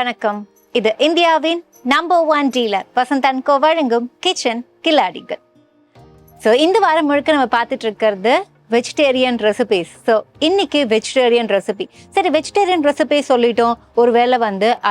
வணக்கம். இது இந்தியாவின் நம்பர் 1 டீலர் வசந்த் அண்ட் கோ வழங்கும் கிச்சன் கில்லாடிகள். ஸோ இந்த வாரம் முழுக்க நம்ம பார்த்துட்டு இருக்கிறது வெஜிடேரியன் ரெசிபிஸ். ஸோ இன்னைக்கு வெஜிடேரியன் ரெசிபி. சரி, வெஜிடேரியன் ரெசிபி சொல்லிட்டோம். ஒருவேளை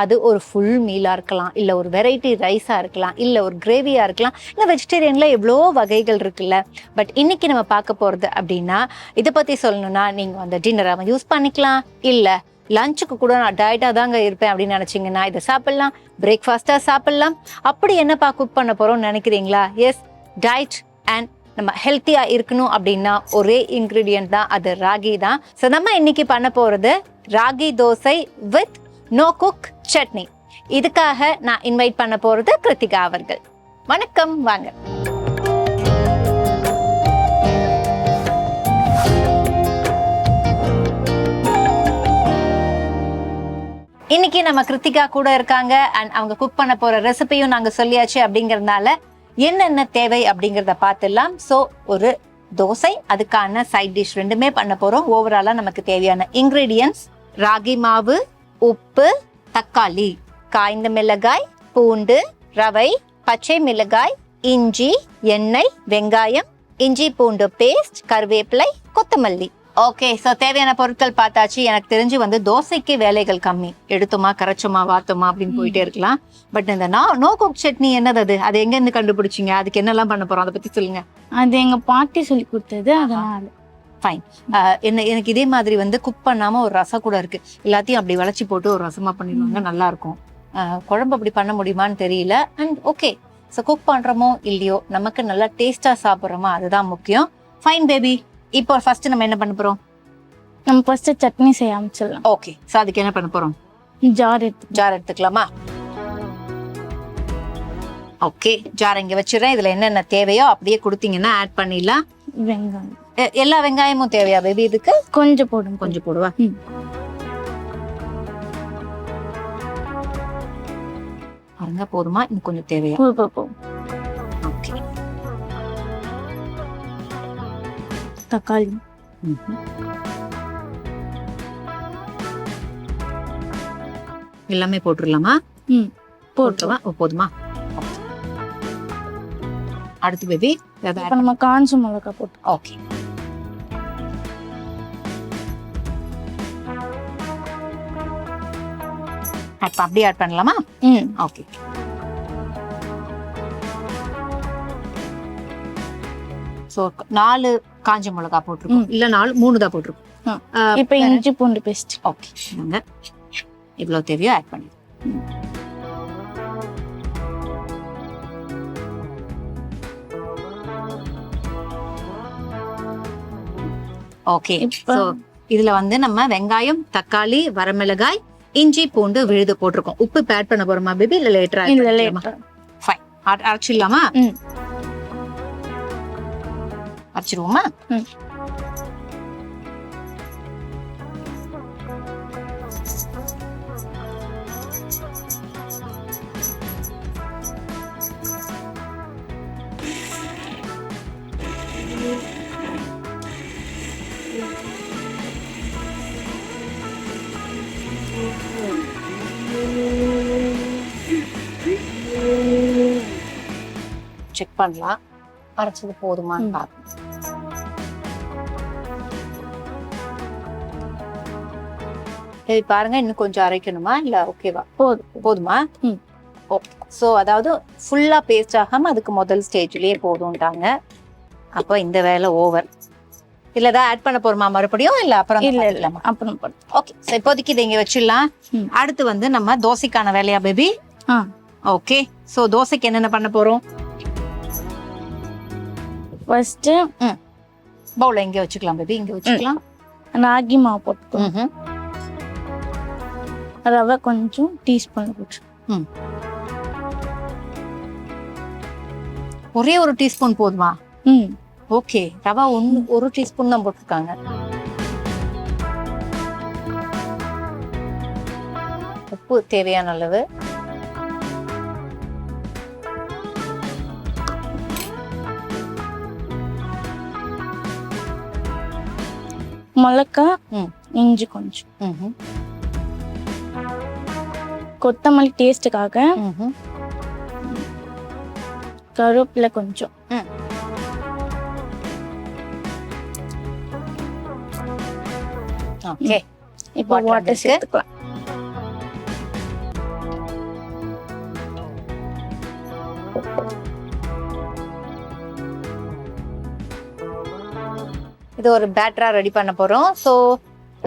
அது ஒரு ஃபுல் மீலாக இருக்கலாம், இல்லை ஒரு வெரைட்டி ரைஸாக இருக்கலாம், இல்லை ஒரு கிரேவியாக இருக்கலாம், இல்லை வெஜிடேரியனில் எவ்வளோ வகைகள் இருக்குல்ல. பட் இன்னைக்கு நம்ம பார்க்க போகிறது அப்படின்னா, இதை பற்றி சொல்லணும்னா நீங்கள் டின்னராக யூஸ் பண்ணிக்கலாம், இல்லை லஞ்சுக்கு கூட நான் டயட்டாக தாங்க இருப்பேன் அப்படின்னு நினச்சிங்கன்னா இதை சாப்பிட்லாம், பிரேக்ஃபாஸ்ட்டாக சாப்பிட்லாம். அப்படி என்னப்பா குக் பண்ண போகிறோம்னு நினைக்கிறீங்களா? எஸ், டயட் அண்ட் நம்ம ஹெல்த்தியாக இருக்கணும் அப்படின்னா ஒரே இன்க்ரீடியன்ட் தான், அது ராகி தான். ஸோ நம்ம இன்னைக்கு பண்ண போகிறது ragi dosa with no cook chutney. இதுக்காக நான் இன்வைட் பண்ண போகிறது கிருத்திகா அவர்கள். வணக்கம், வாங்க. இன்னைக்கு நம்ம கிருத்திகா கூட இருக்காங்க அண்ட் அவங்க குக் பண்ண போற ரெசிபியும் நாங்க சொல்லியாச்சு. அப்படிங்கறதுனால என்னென்ன தேவை அப்படிங்கறத பார்த்துடலாம். ஸோ ஒரு தோசை, அதுக்கான சைட் டிஷ் ரெண்டுமே பண்ண போறோம். ஓவராலா நமக்கு தேவையான இன்கிரீடியன்ஸ்: ராகி மாவு, உப்பு, தக்காளி, காய்ந்த மிளகாய், பூண்டு, ரவை, பச்சை மிளகாய், இஞ்சி, எண்ணெய், வெங்காயம், இஞ்சி பூண்டு பேஸ்ட், கருவேப்பிலை, கொத்தமல்லி. ஓகே, ஸோ தேவையான பொருட்கள் பார்த்தாச்சு. எனக்கு தெரிஞ்சு தோசைக்கு வேலைகள் கம்மி. எடுத்தோமா, கரைச்சோமா, வாத்தோமா அப்படின்னு போயிட்டே இருக்கலாம். பட் இந்த நோ குக் சட்னி என்னது? அது எங்கேருந்து கண்டுபிடிச்சிங்க? அதுக்கு என்னெல்லாம் பண்ண போறோம், அதை பத்தி சொல்லுங்க. அது எங்க பாட்டி சொல்லி கொடுத்தது, அதனால. ஃபைன். எனக்கு இதே மாதிரி குக் பண்ணாம ஒரு ரசம் கூட இருக்கு. எல்லாத்தையும் அப்படி வளைச்சி போட்டு ஒரு ரசமா பண்ணிடுவாங்க, நல்லா இருக்கும். குழம்பு அப்படி பண்ண முடியுமான்னு தெரியல. அண்ட் ஓகே, ஸோ குக் பண்றோமோ இல்லையோ, நமக்கு நல்லா டேஸ்டா சாப்பிட்றோமோ அதுதான் முக்கியம். Fine baby. இப்போ ஃபர்ஸ்ட் நம்ம என்ன பண்ண போறோம்? நம்ம ஃபர்ஸ்ட் சட்னி செய்ய ஆரம்பிச்சிடலாம். ஓகே, ஸோ அதுக்கு என்ன பண்ண போறோம்? ஜார் எடுத்துக்கலாமா? ஓகே, ஜார் இங்க வச்சிடறேன். இதுல என்னென்ன தேவையோ அப்படியே கொடுத்தீங்கன்னா ஆட் பண்ணிடலாம். வெங்காயம், எல்லா வெங்காயமும் தேவையா பேபி? இதுக்கு கொஞ்சம் போடும். கொஞ்சம் போடுவா. பாருங்க, போதுமா? இன்னும் கொஞ்சம் தேவையா? ஓகே. தக்காளி, எல்லாமே போட்டுடலாமா? போட்டுருவா. போதுமா? அடுத்து பேபி நம்ம காஞ்ச மிளகா போட்டு. ஓகே, அப்படியே ஆட் பண்ணலாமா? ஓகே. ஸோ 4 காஞ்ச மிளகா போட்டிருக்கோம், இல்ல 3 தான் போட்டிருக்கோம். இப்போ இஞ்சி பூண்டு பேஸ்ட். ஓகே, இவ்வளவு தேவையோ ஆட் பண்ணி. ஓகே, ஸோ இதுல நம்ம வெங்காயம், தக்காளி, வரமிளகாய், இஞ்சி பூண்டு விழுது போட்டிருக்கோம். உப்பு ஆட் பண்ண போறோமா பேபி, இல்ல லேட்டரா? ஃபைன், அரைச்சிடலாமா? அரைச்சிருவோமா? செக் பண்ணலாம், அரைச்சது போதுமான்னு பார்க்கணும். பாருங்க, இன்னும் கொஞ்சம் அரைக்கணுமா, இல்ல ஓகேவா? போதுமா? ஓகே. ஸோ அதாவது ஃபுல்லா பேஸ்ட் ஆகாம அதுக்கு முதல் ஸ்டேஜ்லயே போதும்ட்டாங்க. அப்போ இந்த வேலை ஓவர். இல்லதான் ஆட் பண்ண போறோமா மறுபடியும், இல்ல அப்புறம்? இல்ல, அப்புறம். ஓகே, ஸோ இப்போதைக்கு இதை இங்க வச்சிடலாம். அடுத்து நம்ம தோசைக்கான வேலையா பேபி? ஓகே, ஸோ தோசைக்கு என்னென்ன பண்ண போறோம்? ஃபர்ஸ்ட் பவுல இங்க வச்சுக்கலாம் பேபி, இங்க வச்சுக்கலாம். ராகி மாவு போட்டுக்கோங்க. ரவை கொஞ்சம் டீஸ்பூன் போட்டு. ஒரே ஒரு டீஸ்பூன் போதுமா? ஓகே, ரவா 1 டீஸ்பூன் தான் போட்டிருக்காங்க. உப்பு தேவையான அளவு. மிளகா, இஞ்சி கொஞ்சம். கொத்தமல்லி டேஸ்ட்டுக்காக ம்ஹும். கருவேப்பிலை கொஞ்சம். ஓகே இப்போ Water வாட்டர் இருக்கு. சேர்த்துக்கலாம். இது ஒரு பேட்டரா ரெடி பண்ண போறோம். ஸோ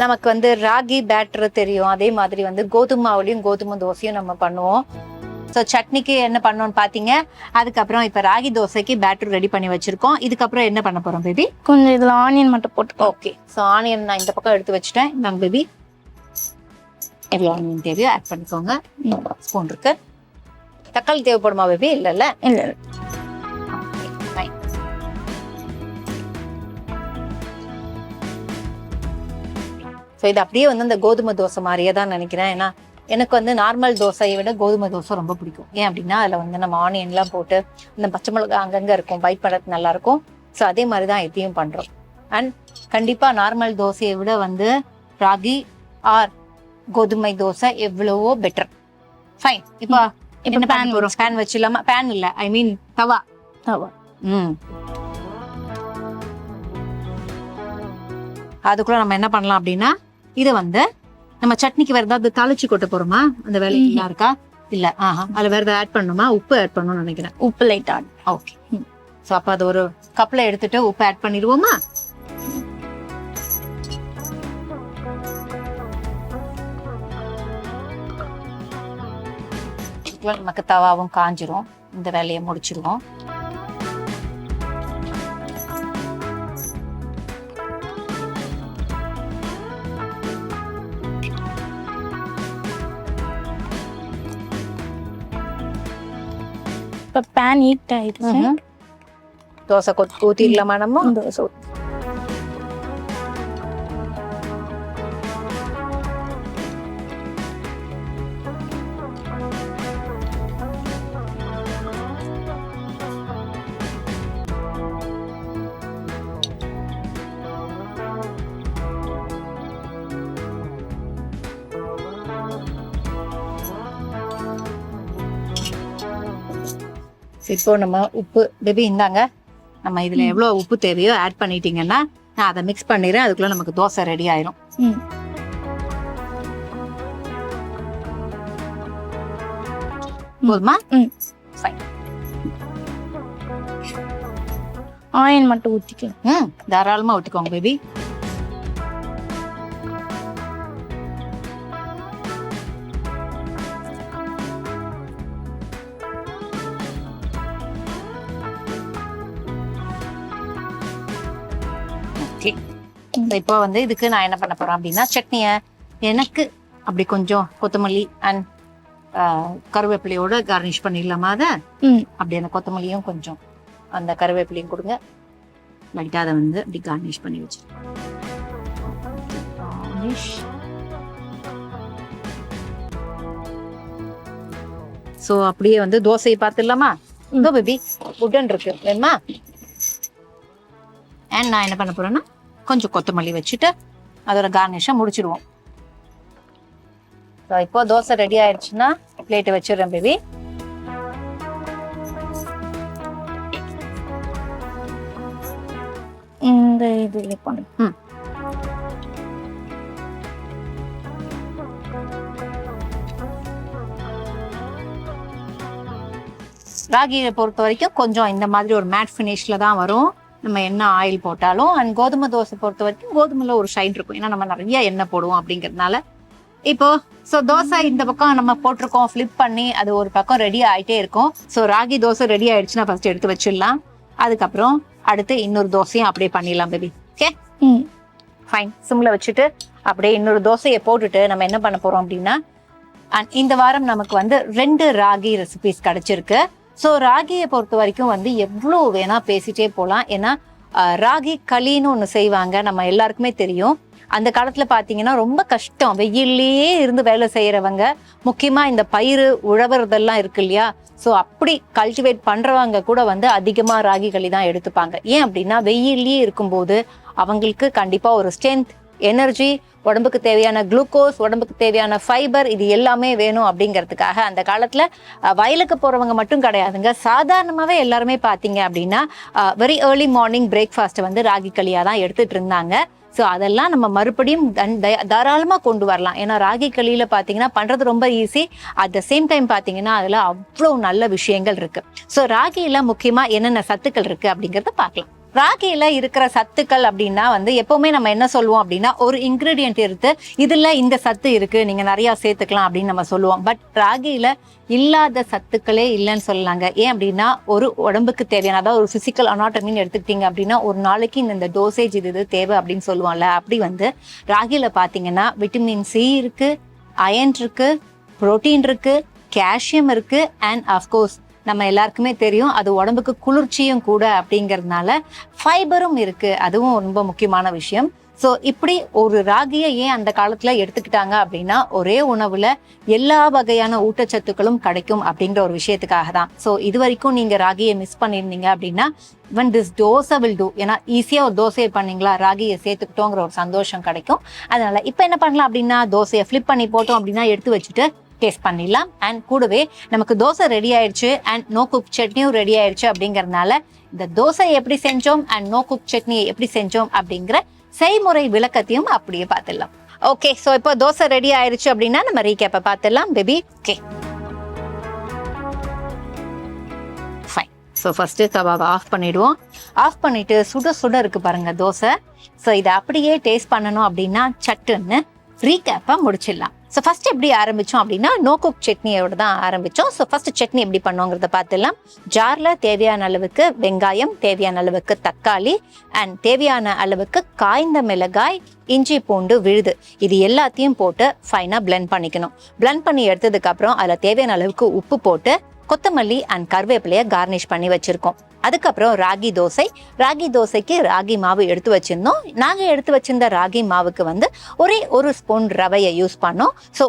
நமக்கு வந்து ராகி பேட்டர் தெரியும், அதே மாதிரி வந்து கோதுமை மாவுலையும் கோதுமை தோசையும் நம்ம பண்ணுவோம். ஸோ சட்னிக்கு என்ன பண்ணோம்னு பார்த்தீங்க. அதுக்கப்புறம் இப்போ ராகி தோசைக்கு பேட்டர் ரெடி பண்ணி வச்சிருக்கோம். இதுக்கப்புறம் என்ன பண்ண போறோம் பேபி? கொஞ்சம் இதில் ஆனியன் மட்டும் போட்டுக்கலாம். ஓகே, ஸோ ஆனியன் நான் இந்த பக்கம் எடுத்து வச்சுட்டேன். நாங்க பேபி எவ்வளோ ஆனியன் தேவையோ ஆட் பண்ணிக்கோங்க. ஸ்பூன் இருக்கு. தக்காளி தேவைப்படுமா பேபி? இல்லைல்ல. இல்லை ஸோ இது அப்படியே வந்து இந்த கோதுமை தோசை மாதிரியே தான் நினைக்கிறேன். ஏன்னா எனக்கு வந்து நார்மல் தோசையை விட கோதுமை தோசை ரொம்ப பிடிக்கும். ஏன் அப்படின்னா அதில் வந்து நம்ம ஆனியன்லாம் போட்டு இந்த பச்சை மிளகா அங்கங்கே இருக்கும், பைட் பண்ணுறது நல்லா இருக்கும். ஸோ அதே மாதிரி தான் இதையும் பண்ணுறோம். அண்ட் கண்டிப்பாக நார்மல் தோசையை விட வந்து ராகி ஆர் கோதுமை தோசை எவ்வளவோ பெட்டர். ஃபைன். இப்போ என்ன பேன் வரும்? பேன் வச்சிடலாமா? பேன் இல்லை, ஐ மீன் தவா. தவா. அதுக்குள்ள நம்ம என்ன பண்ணலாம் அப்படின்னா, இதை வந்து நம்ம சட்னிக்கு வேற ஏதாவது தாளிச்சு கொட்ட போறோமா? அந்த வேலையா இருக்கா? இல்ல. அதுல வேற ஏதாவது ஆட் பண்ணணுமா? உப்பு ஆட் பண்ணணும்னு நினைக்கிறேன். உப்பு லைட் ஆட். ஓகே. ஸோ அப்போ அது ஒரு கப்ல எடுத்துட்டு உப்பு ஆட் பண்ணிடுவோமா? நமக்கு தவாவும் காஞ்சிரும். இந்த வேலையை முடிச்சிருவோம். இப்போ பேன் ஹீட் ஆயிடுச்சு. தோசை ஊற்றிடலாமா நம்ம? தோசை இப்போ நம்ம உப்பு பேபி இந்தாங்க. நம்ம இதுல எவ்வளவு உப்பு தேவையோ ஆட் பண்ணிட்டீங்கன்னா நான் அதை மிக்ஸ் பண்ணிடுறேன். அதுக்குள்ள நமக்கு தோசை ரெடி ஆயிரும். போதுமா? ஆயில் மட்டும் ஊற்றிக்கலாம். தாராளமா ஊற்றிக்கோங்க பேபி. இப்போ வந்து இதுக்கு நான் என்ன பண்ண போறேன் அப்படின்னா, சட்னியை எனக்கு அப்படி கொஞ்சம் கொத்தமல்லி அண்ட் கருவேப்பிலையோட கார்னிஷ் பண்ணிடலாமா? அதை அப்படி அந்த கொத்தமல்லியும் கொஞ்சம் அந்த கருவேப்பிலையும் கொடுங்க. லைட்டா அதை வந்து அப்படி கார்னிஷ் பண்ணி வச்சிருக்கேன். ஸோ அப்படியே வந்து தோசையை பார்த்துடலாமா? பேபி உடன் இருக்கு வேணுமா? அண்ட் நான் என்ன பண்ண போறேன்னா கொஞ்சம் கொத்தமல்லி வச்சுட்டு அதோட கார்னிஷை முடிச்சிடுவோம். ஸோ இப்போ தோசை ரெடி ஆயிடுச்சுன்னா பிளேட்டை வச்சிடுறேன் பேபி. இந்த இதுல பண்ணு. ராகியை பொறுத்த வரைக்கும் கொஞ்சம் இந்த மாதிரி ஒரு மேட் ஃபினிஷ்ல தான் வரும் நம்ம என்ன ஆயில் போட்டாலும். அண்ட் கோதுமை தோசை பொறுத்த வரைக்கும் கோதுமையில ஒரு ஷைன் இருக்கும், ஏன்னா நம்ம நிறைய எண்ணெய் போடுவோம் அப்படிங்கிறதுனால. இப்போ ஸோ தோசை இந்த பக்கம் நம்ம போட்டிருக்கோம், ஃபிளிப் பண்ணி அது ஒரு பக்கம் ரெடி ஆகிட்டே இருக்கும். ஸோ ராகி தோசை ரெடி ஆயிடுச்சுன்னா ஃபர்ஸ்ட் எடுத்து வச்சிடலாம். அதுக்கப்புறம் அடுத்து இன்னொரு தோசையும் அப்படியே பண்ணிடலாம் பேபி. Okay fine. சிம்ல வச்சுட்டு அப்படியே இன்னொரு தோசையை போட்டுட்டு நம்ம என்ன பண்ண போறோம் அப்படின்னா, இந்த வாரம் நமக்கு வந்து 2 ராகி ரெசிபிஸ் கிடைச்சிருக்கு. ஸோ ராகியை பொறுத்த வரைக்கும் வந்து எவ்வளோ வேணா பேசிட்டே போகலாம். ஏன்னா ராகி களின்னு ஒன்று செய்வாங்க, நம்ம எல்லாருக்குமே தெரியும். அந்த காலத்துல பாத்தீங்கன்னா ரொம்ப கஷ்டம், வெயிலேயே இருந்து வேலை செய்யறவங்க, முக்கியமா இந்த பயிர் உழவுறதெல்லாம் இருக்கு இல்லையா, ஸோ அப்படி கல்டிவேட் பண்றவங்க கூட வந்து அதிகமா ராகி களி தான் எடுத்துப்பாங்க. ஏன் அப்படின்னா வெயிலேயே இருக்கும்போது அவங்களுக்கு கண்டிப்பா ஒரு ஸ்ட்ரென்த் எனர்ஜி, உடம்புக்கு தேவையான குளுக்கோஸ், உடம்புக்கு தேவையான ஃபைபர், இது எல்லாமே வேணும் அப்படிங்கிறதுக்காக அந்த காலத்துல வயலுக்கு போறவங்க மட்டும் கிடையாதுங்க, சாதாரணமாவே எல்லாருமே பாத்தீங்க அப்படின்னா வெரி ஏர்லி மார்னிங் பிரேக்ஃபாஸ்ட் வந்து ராகி களியா தான் எடுத்துட்டு இருந்தாங்க. ஸோ அதெல்லாம் நம்ம மறுபடியும் தாராளமாக கொண்டு வரலாம். ஏன்னா ராகி களியில் பார்த்தீங்கன்னா பண்ணுறது ரொம்ப easy. At the same time பார்த்தீங்கன்னா அதில் அவ்வளோ நல்ல விஷயங்கள் இருக்குது. ஸோ ராகியில் முக்கியமாக என்னென்ன சத்துக்கள் இருக்குது அப்படிங்கிறத பார்க்கலாம். ராகியில இருக்கிற சத்துக்கள் அப்படின்னா வந்து எப்பவுமே நம்ம என்ன சொல்லுவோம் அப்படின்னா ஒரு இன்கிரீடியன்ட் இருக்கு, இதுல இந்த சத்து இருக்கு, நீங்க நிறைய சேர்த்துக்கலாம் அப்படின்னு நம்ம சொல்லுவோம். பட் ராகியில இல்லாத சத்துக்களே இல்லைன்னு சொல்லலாங்க. ஏன் அப்படின்னா ஒரு உடம்புக்கு தேவையான, அதாவது ஒரு பிசிக்கல் அனாட்டமின்னு எடுத்துக்கிட்டீங்க அப்படின்னா ஒரு நாளைக்கு இந்த டோசேஜ் இது தேவை அப்படின்னு சொல்லுவோம்ல, அப்படி வந்து ராகியில பாத்தீங்கன்னா விட்டமின் சி இருக்கு, அயன் இருக்கு, புரோட்டீன் இருக்கு, கால்சியம் இருக்கு, அண்ட் அஃப்கோர்ஸ் நம்ம எல்லாருக்குமே தெரியும் அது உடம்புக்கு குளிர்ச்சியும் கூட அப்படிங்கிறதுனால ஃபைபரும் இருக்கு. அதுவும் ரொம்ப முக்கியமான விஷயம். ஸோ இப்படி ஒரு ராகியை ஏன் அந்த காலத்துல எடுத்துக்கிட்டாங்க அப்படின்னா ஒரே உணவுல எல்லா வகையான ஊட்டச்சத்துக்களும் கிடைக்கும் அப்படிங்கிற ஒரு விஷயத்துக்காக தான். ஸோ இது வரைக்கும் நீங்க ராகியை மிஸ் பண்ணியிருந்தீங்க அப்படின்னா when this dosa will do, ஏன்னா ஈஸியா ஒரு தோசையை பண்ணீங்களா, ராகியை சேர்த்துக்கிட்டோங்கிற ஒரு சந்தோஷம் கிடைக்கும். அதனால இப்ப என்ன பண்ணலாம் அப்படின்னா தோசையை ஃபிளிப் பண்ணி போட்டோம் அப்படின்னா எடுத்து வச்சுட்டு டேஸ்ட் பண்ணிடலாம். அண்ட் கூடவே நமக்கு தோசை ரெடி ஆயிடுச்சு அண்ட் நோ குக் சட்னியும் ரெடி ஆயிடுச்சு அப்படிங்கறதுனால இந்த தோசை எப்படி செஞ்சோம் அண்ட் நோ குக் சட்னியை எப்படி செஞ்சோம் அப்படிங்கிற செய்முறை விளக்கத்தையும் அப்படியே பார்த்துடலாம். ஓகே, ஸோ இப்போ தோசை ரெடி ஆயிடுச்சு அப்படின்னா நம்ம ரீகேப்பை பார்த்துடலாம் baby. Okay fine. So first தவாவை ஆஃப் பண்ணிடுவோம். ஆஃப் பண்ணிட்டு சுட சுட இருக்கு பாருங்க தோசை. ஸோ இதை அப்படியே டேஸ்ட் பண்ணணும் அப்படின்னா சட்டுன்னு ரீகேப்பை முடிச்சிடலாம். ஸோ ஃபர்ஸ்ட் எப்படி ஆரம்பிச்சோம் அப்படின்னா நோ குக் சட்னியோட தான் ஆரம்பிச்சோம். ஸோ ஃபர்ஸ்ட் சட்னி எப்படி பண்ணுவோங்கிறத பார்த்துடலாம். ஜார்ல தேவையான அளவுக்கு வெங்காயம், தேவையான அளவுக்கு தக்காளி அண்ட் தேவையான அளவுக்கு காய்ந்த மிளகாய், இஞ்சி பூண்டு விழுது, இது எல்லாத்தையும் போட்டு ஃபைனா பிளெண்ட் பண்ணிக்கணும். பிளெண்ட் பண்ணி எடுத்ததுக்கு அப்புறம் அதில் தேவையான அளவுக்கு உப்பு போட்டு கொத்தமல்லி அண்ட் கருவேப்பிலையை கார்னிஷ் பண்ணி வச்சிருக்கோம். அதுக்கப்புறம் ராகி தோசை. ராகி தோசைக்கு ராகி மாவு எடுத்து வச்சிருந்தோம். நாங்கள் எடுத்து வச்சிருந்த ராகி மாவுக்கு வந்து ஒரே ஒரு ஸ்பூன் ரவையை யூஸ் பண்ணோம். ஸோ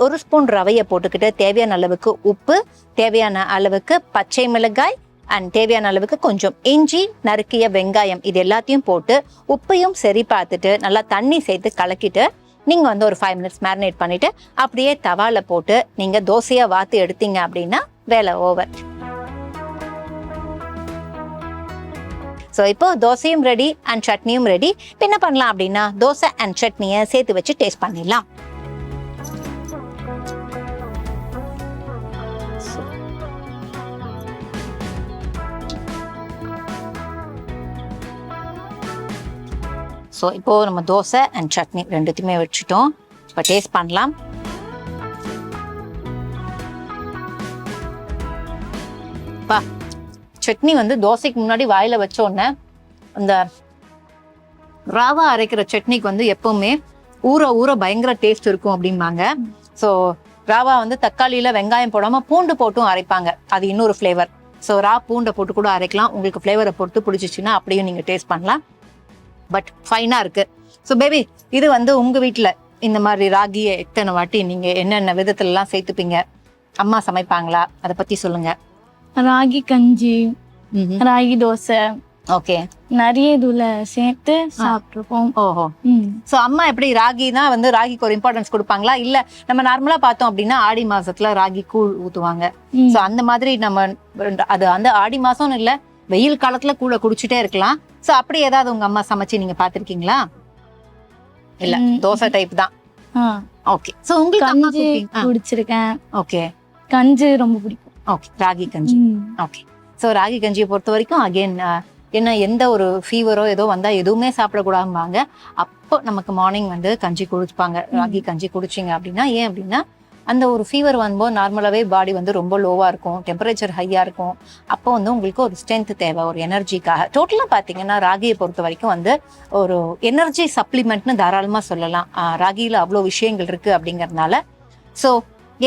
ஒரு ஸ்பூன் ரவையை போட்டுக்கிட்டு தேவையான அளவுக்கு உப்பு, தேவையான அளவுக்கு பச்சை மிளகாய் அண்ட் தேவையான அளவுக்கு கொஞ்சம் இஞ்சி, நறுக்கிய வெங்காயம், இது எல்லாத்தையும் போட்டு உப்பையும் சரி பார்த்துட்டு நல்லா தண்ணி சேர்த்து கலக்கிட்டு நீங்க வந்து ஒரு 5 minutes மேரினேட் பண்ணிட்டு அப்படியே தவால போட்டு நீங்க தோசையா வாத்து எடுத்தீங்க அப்படின்னா வேலை ஓவர். ஸோ இப்போ தோசையும் ரெடி அண்ட் சட்னியும் ரெடி. என்ன பண்ணலாம் அப்படின்னா தோசை அண்ட் சட்னியை சேர்த்து வச்சு டேஸ்ட் பண்ணிடலாம். ஸோ இப்போ நம்ம தோசை அண்ட் சட்னி ரெண்டுத்தையுமே வச்சுட்டோம். இப்போ டேஸ்ட் பண்ணலாம். சட்னி வந்து தோசைக்கு முன்னாடி வாயில வச்ச உடனே அந்த ராவா அரைக்கிற சட்னிக்கு வந்து எப்பவுமே ஊற ஊற பயங்கர டேஸ்ட் இருக்கும் அப்படிம்பாங்க. ஸோ ராவா வந்து தக்காளியில வெங்காயம் போடாம பூண்டு போட்டும் அரைப்பாங்க, அது இன்னொரு ஃப்ளேவர். ஸோ ரா பூண்டை போட்டு கூட அரைக்கலாம், உங்களுக்கு ஃப்ளேவரை பொறுத்து பிடிச்சிச்சுன்னா அப்படியும் நீங்க டேஸ்ட் பண்ணலாம். பட் ஃபைனா இருக்கு. ஸோ பேபி இது வந்து உங்க வீட்டுல இந்த மாதிரி ராகியை எத்தனை வாட்டி நீங்க என்னென்ன விதத்துல எல்லாம் சேர்த்துப்பீங்க, அம்மா சமைப்பாங்களா, அதை பத்தி சொல்லுங்க. ராகி கஞ்சி, ராகி தோசை, ஓகே, நிறைய இதுல சேர்த்து சாப்பிட்டுருப்போம். ஓஹோ. ஸோ அம்மா எப்படி ராகி தான் வந்து ராகிக்கு ஒரு இம்பார்ட்டன்ஸ் கொடுப்பாங்களா, இல்ல நம்ம நார்மலா பார்த்தோம் அப்படின்னா ஆடி மாசத்துல ராகி கூழ் ஊத்துவாங்க. ஸோ அந்த மாதிரி நம்ம அது அந்த ஆடி மாசம்னு இல்ல, வெயில் காலத்துல கூழ குடிச்சிட்டே இருக்கலாம். ஸோ அப்படி ஏதாவது உங்க அம்மா சமைச்சு நீங்க பாத்திருக்கீங்களா? இல்ல, தோசை டைப் தான். ஓகே. ஸோ உங்களுக்கு கஞ்சி குடிச்சிருக்கேன். ஓகே, கஞ்சி ரொம்ப பிடிக்கும். ஓகே, ராகி கஞ்சி. ஓகே. ஸோ ராகி கஞ்சியை பொறுத்த வரைக்கும் அகெயின் என்ன, எந்த ஒரு ஃபீவரோ ஏதோ வந்தா எதுவுமே சாப்பிடக்கூடாதும்பாங்க. அப்போ நமக்கு மார்னிங் வந்து கஞ்சி குடிப்பாங்க. ராகி கஞ்சி குடிச்சிங்க அப்படின்னா, ஏன் அப்படின்னா அந்த ஒரு ஃபீவர் வரும்போது நார்மலாகவே பாடி வந்து ரொம்ப லோவாக இருக்கும், டெம்பரேச்சர் ஹையாக இருக்கும். அப்போ வந்து உங்களுக்கு ஒரு ஸ்ட்ரென்த் தேவை, ஒரு எனர்ஜிக்காக. டோட்டலாக பார்த்தீங்கன்னா ராகியை பொறுத்த வரைக்கும் வந்து ஒரு எனர்ஜி சப்ளிமெண்ட்னு தாராளமாக சொல்லலாம். ராகியில் அவ்வளோ விஷயங்கள் இருக்குது அப்படிங்கிறதுனால. ஸோ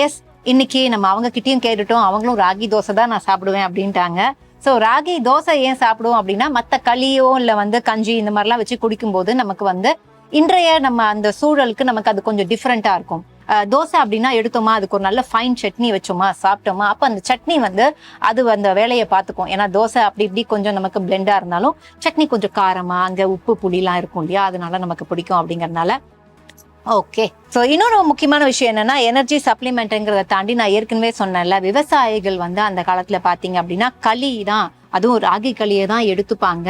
எஸ், இன்னைக்கு நம்ம அவங்க கிட்டேயும் கேட்டுட்டோம், அவங்களும் ராகி தோசை தான் நான் சாப்பிடுவேன் அப்படின்ட்டாங்க. ஸோ ராகி தோசை ஏன் சாப்பிடுவோம் அப்படின்னா மற்ற களியோ இல்லை வந்து கஞ்சி இந்த மாதிரிலாம் வச்சு குடிக்கும்போது நமக்கு வந்து இன்றைய நம்ம அந்த சூழலுக்கு நமக்கு அது கொஞ்சம் டிஃப்ரெண்ட்டாக இருக்கும். தோசை அப்படின்னா எடுத்தோமா அதுக்கு ஒரு நல்ல ஃபைன் சட்னி வச்சோமா சாப்பிட்டோமா, அப்போ அந்த சட்னி வந்து அது அந்த வேலையை பார்த்துக்கும். ஏன்னா தோசை அப்படி இப்படி கொஞ்சம் நமக்கு பிளெண்டா இருந்தாலும் சட்னி கொஞ்சம் காரமா அங்கே உப்பு புளிலாம் இருக்கும் இல்லையா, அதனால நமக்கு பிடிக்கும் அப்படிங்கறதுனால. ஓகே, ஸோ இன்னொரு முக்கியமான விஷயம் என்னன்னா எனர்ஜி சப்ளிமெண்ட்டுங்கிறத தாண்டி நான் ஏற்கனவே சொன்னேன்ல, விவசாயிகள் வந்து அந்த காலத்துல பாத்தீங்க அப்படின்னா களி தான், அதுவும் ராகி களியை தான் எடுத்துப்பாங்க.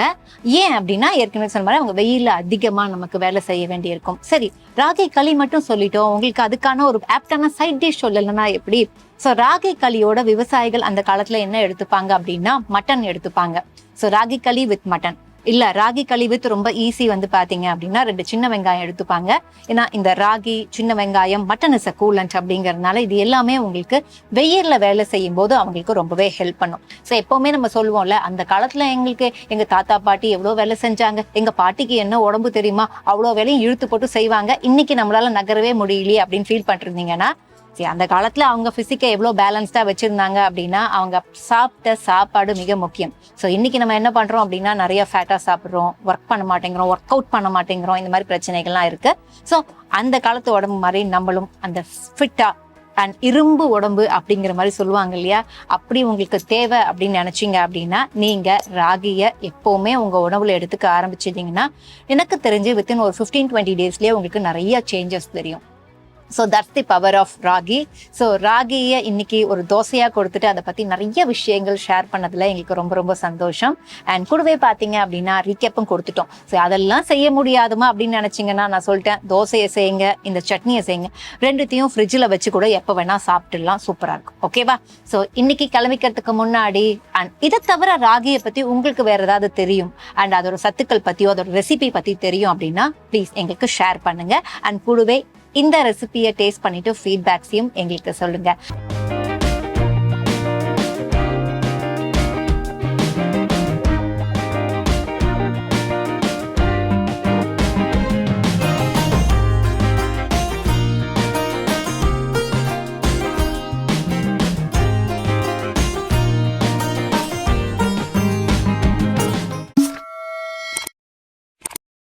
ஏன் அப்படின்னா ஏற்கனவே சொன்ன மாதிரி அவங்க வெயில்ல அதிகமா நமக்கு வேலை செய்ய வேண்டியிருக்கும். சரி, ராகி களி மட்டும் சொல்லிட்டோம், உங்களுக்கு அதுக்கான ஒரு ஆப்டான சைட் டிஷ் சொல்லலைன்னா எப்படி? ஸோ ராகி களியோட விவசாயிகள் அந்த காலத்துல என்ன எடுத்துப்பாங்க அப்படின்னா மட்டன் எடுத்துப்பாங்க. ஸோ ராகி களி வித் மட்டன் இல்ல, ராகி களி வித் ரொம்ப ஈஸி வந்து பாத்தீங்க அப்படின்னா 2 சின்ன வெங்காயம் எடுத்துப்பாங்க. ஏன்னா இந்த ராகி, சின்ன வெங்காயம், மட்டன் இஸ் அ கூலண்ட் அப்படிங்கறதுனால இது எல்லாமே உங்களுக்கு வெயில்ல வேலை செய்யும் போது அவங்களுக்கு ரொம்பவே ஹெல்ப் பண்ணும். ஸோ எப்பவுமே நம்ம சொல்லுவோம்ல, அந்த காலத்துல எங்களுக்கு எங்க தாத்தா பாட்டி எவ்வளவு வேலை செஞ்சாங்க, எங்க பாட்டிக்கு என்ன உடம்பு தெரியுமா, அவ்வளவு வேலையும் இழுத்து போட்டு செய்வாங்க, இன்னைக்கு நம்மளால நகரவே முடியலையே அப்படின்னு ஃபீல் பண்ணிருந்தீங்கன்னா, சரி அந்த காலத்துல அவங்க பிசிக்கை எவ்வளவு பேலன்ஸ்டா வச்சிருந்தாங்க அப்படின்னா அவங்க சாப்பிட்ட சாப்பாடு மிக முக்கியம். ஸோ இன்னைக்கு நம்ம என்ன பண்றோம் அப்படின்னா நிறைய ஃபேட்டா சாப்பிட்றோம், ஒர்க் பண்ண மாட்டேங்கிறோம், ஒர்க் அவுட் பண்ண மாட்டேங்கிறோம், இந்த மாதிரி பிரச்சனைகள்லாம் இருக்கு. ஸோ அந்த காலத்து உடம்பு மாதிரி நம்மளும் அந்த ஃபிட்டா அண்ட் இரும்பு உடம்பு அப்படிங்கிற மாதிரி சொல்லுவாங்க இல்லையா, அப்படி உங்களுக்கு தேவை அப்படின்னு நினைச்சீங்க அப்படின்னா நீங்க ராகியை எப்பவுமே உங்க உணவுல எடுத்துக்க ஆரம்பிச்சிட்டீங்கன்னா எனக்கு தெரிஞ்சு வித்தின் ஒரு 15-20 டேஸ்லயே உங்களுக்கு நிறைய சேஞ்சஸ் தெரியும். So that's the power of ragi. So ராகியை இன்னைக்கு ஒரு தோசையாக கொடுத்துட்டு அதை பற்றி நிறைய விஷயங்கள் ஷேர் பண்ணதில் எங்களுக்கு ரொம்ப ரொம்ப சந்தோஷம். அண்ட் கூடவே பார்த்தீங்க அப்படின்னா ரீகேப்பும் கொடுத்துட்டோம். ஸோ அதெல்லாம் செய்ய முடியாதுமா அப்படின்னு நினச்சிங்கன்னா நான் சொல்லிட்டேன், தோசையை செய்யுங்க, இந்த சட்னியை செய்யுங்க, ரெண்டுத்தையும் ஃப்ரிட்ஜில் வச்சு கூட எப்போ வேணால் சாப்பிட்டுடலாம், சூப்பராக இருக்கும். ஓகேவா? ஸோ இன்னைக்கு கிளம்பிக்கிறதுக்கு முன்னாடி அண்ட் இதை தவிர ராகியை பற்றி உங்களுக்கு வேறு ஏதாவது தெரியும் அண்ட் அதோட சத்துக்கள் பற்றியோ அதோட ரெசிபி பற்றி தெரியும் அப்படின்னா ப்ளீஸ் எங்களுக்கு ஷேர் பண்ணுங்க. அண்ட் கூடவே இந்த ரெசிபியை டேஸ்ட் பண்ணிட்டு ஃபீட்பேக்ஸையும் எங்களுக்கு சொல்லுங்க.